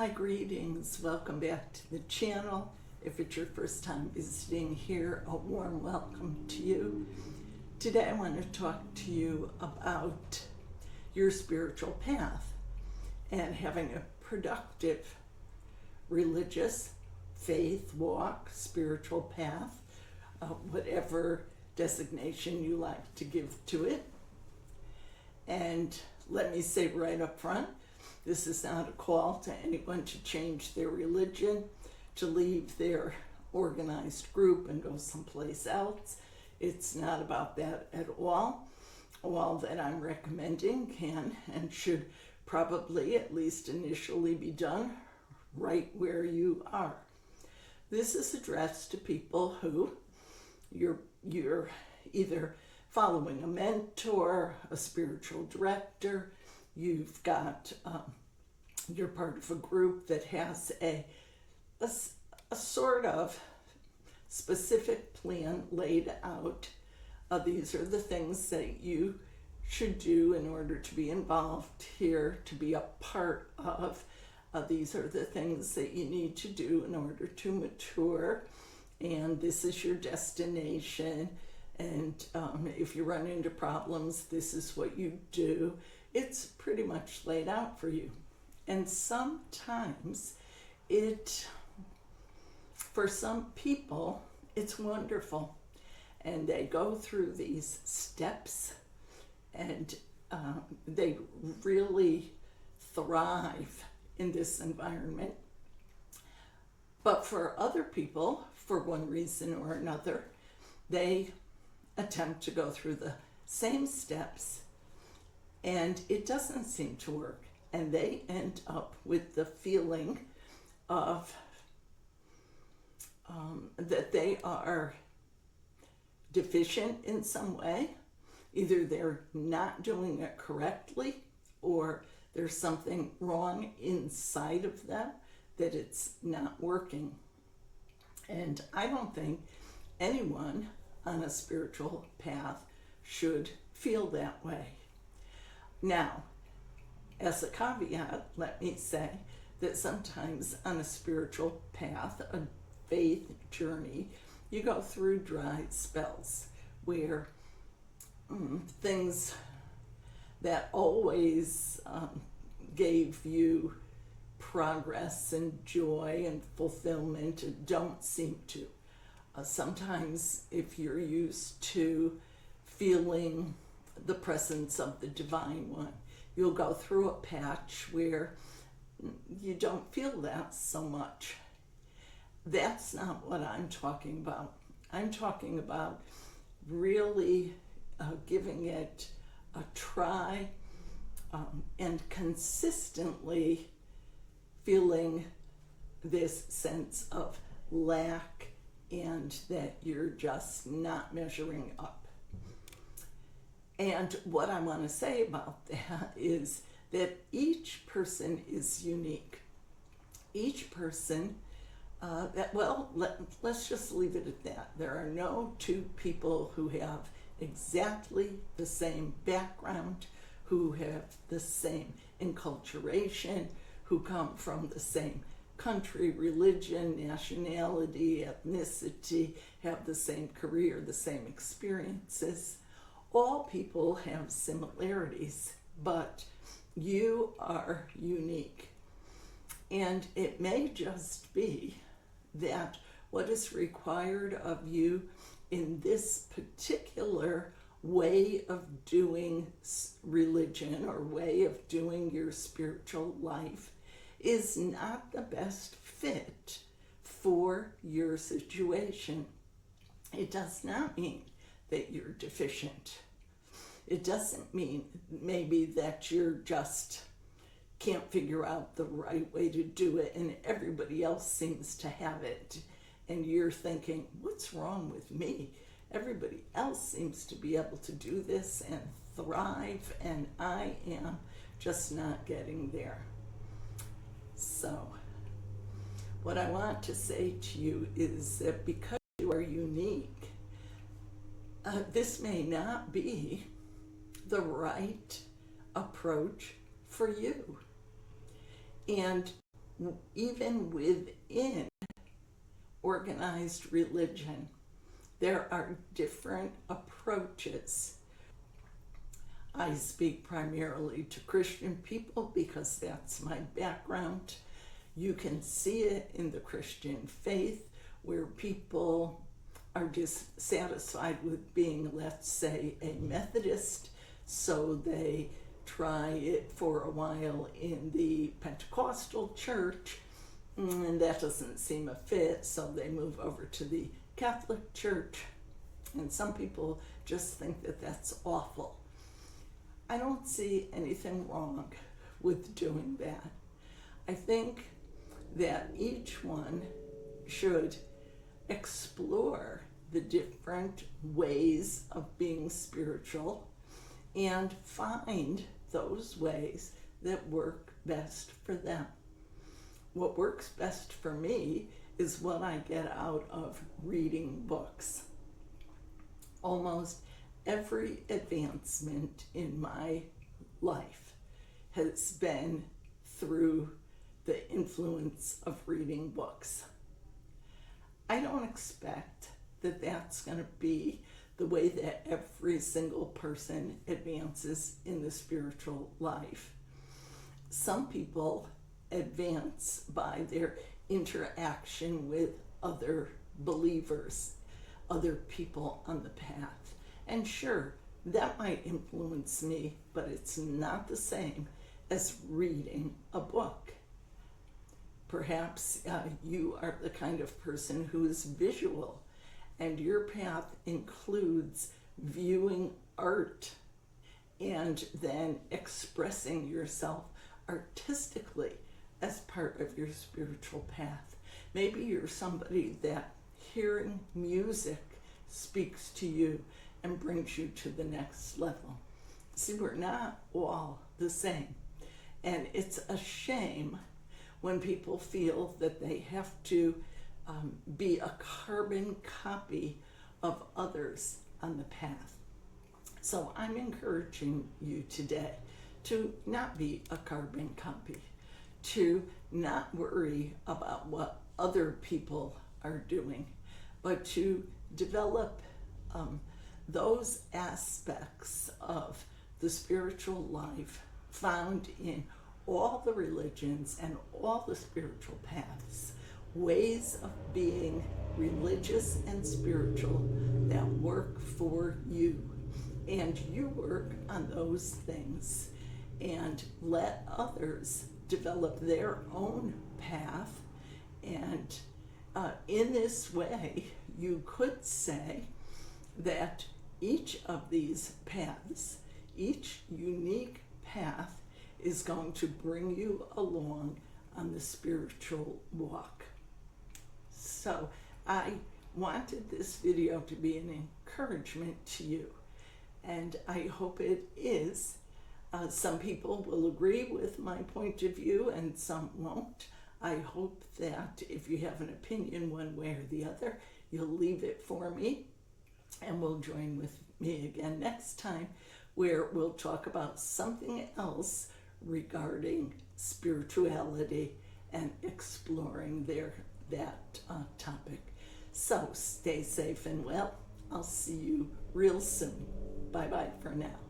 Hi, greetings. Welcome back to the channel. If it's your first time visiting here, a warm welcome to you. Today I want to talk to you about your spiritual path and having a productive religious faith walk, spiritual path, whatever designation you like to give to it. And let me say right up front, this is not a call to anyone to change their religion, to leave their organized group and go someplace else. It's not about that at all. All that I'm recommending can and should probably, at least initially, be done right where you are. This is addressed to people who you're either following a mentor, a spiritual director, you've got, you're part of a group that has a sort of specific plan laid out. These are the things that you should do in order to be involved here, to be a part of. These are the things that you need to do in order to mature, and this is your destination. And if you run into problems, this is what you do. It's pretty much laid out for you. And sometimes for some people, it's wonderful. And they go through these steps and they really thrive in this environment. But for other people, for one reason or another, they attempt to go through the same steps and it doesn't seem to work, and they end up with the feeling of that they are deficient in some way. Either they're not doing it correctly, or there's something wrong inside of them, that it's not working. And I don't think anyone on a spiritual path should feel that way. Now, as a caveat, let me say that sometimes on a spiritual path, a faith journey, you go through dry spells where things that always gave you progress and joy and fulfillment don't seem to. Sometimes if you're used to feeling the presence of the Divine One, you'll go through a patch where you don't feel that so much. That's not what I'm talking about. I'm talking about really giving it a try and consistently feeling this sense of lack and that you're just not measuring up. And what I want to say about that is that each person is unique. Each person, let's just leave it at that. There are no two people who have exactly the same background, who have the same enculturation, who come from the same country, religion, nationality, ethnicity, have the same career, the same experiences. All people have similarities, but you are unique. And it may just be that what is required of you in this particular way of doing religion or way of doing your spiritual life is not the best fit for your situation. It does not mean that you're deficient. It doesn't mean maybe that you're just can't figure out the right way to do it and everybody else seems to have it. And you're thinking, what's wrong with me? Everybody else seems to be able to do this and thrive, and I am just not getting there. So, what I want to say to you is that because you are unique, this may not be the right approach for you. And even within organized religion, there are different approaches. I speak primarily to Christian people because that's my background. You can see it in the Christian faith where people are dissatisfied with being, let's say, a Methodist, so they try it for a while in the Pentecostal church, and that doesn't seem a fit, so they move over to the Catholic Church, and some people just think that that's awful. I don't see anything wrong with doing that. I think that each one should explore the different ways of being spiritual and find those ways that work best for them. What works best for me is what I get out of reading books. Almost every advancement in my life has been through the influence of reading books. I don't expect that that's going to be the way that every single person advances in the spiritual life. Some people advance by their interaction with other believers, other people on the path. And sure, that might influence me, but it's not the same as reading a book. Perhaps you are the kind of person who is visual, and your path includes viewing art and then expressing yourself artistically as part of your spiritual path. Maybe you're somebody that hearing music speaks to you and brings you to the next level. See, we're not all the same. And it's a shame when people feel that they have to be a carbon copy of others on the path. So I'm encouraging you today to not be a carbon copy, to not worry about what other people are doing, but to develop those aspects of the spiritual life found in all the religions and all the spiritual paths, ways of being religious and spiritual that work for you. And you work on those things and let others develop their own path. And in this way, you could say that each of these paths, each unique path, is going to bring you along on the spiritual walk. So I wanted this video to be an encouragement to you, and I hope it is. Some people will agree with my point of view and some won't. I hope that if you have an opinion one way or the other, you'll leave it for me, and we'll join with me again next time, where we'll talk about something else regarding spirituality and exploring that topic. So stay safe and well. I'll see you real soon. Bye-bye for now.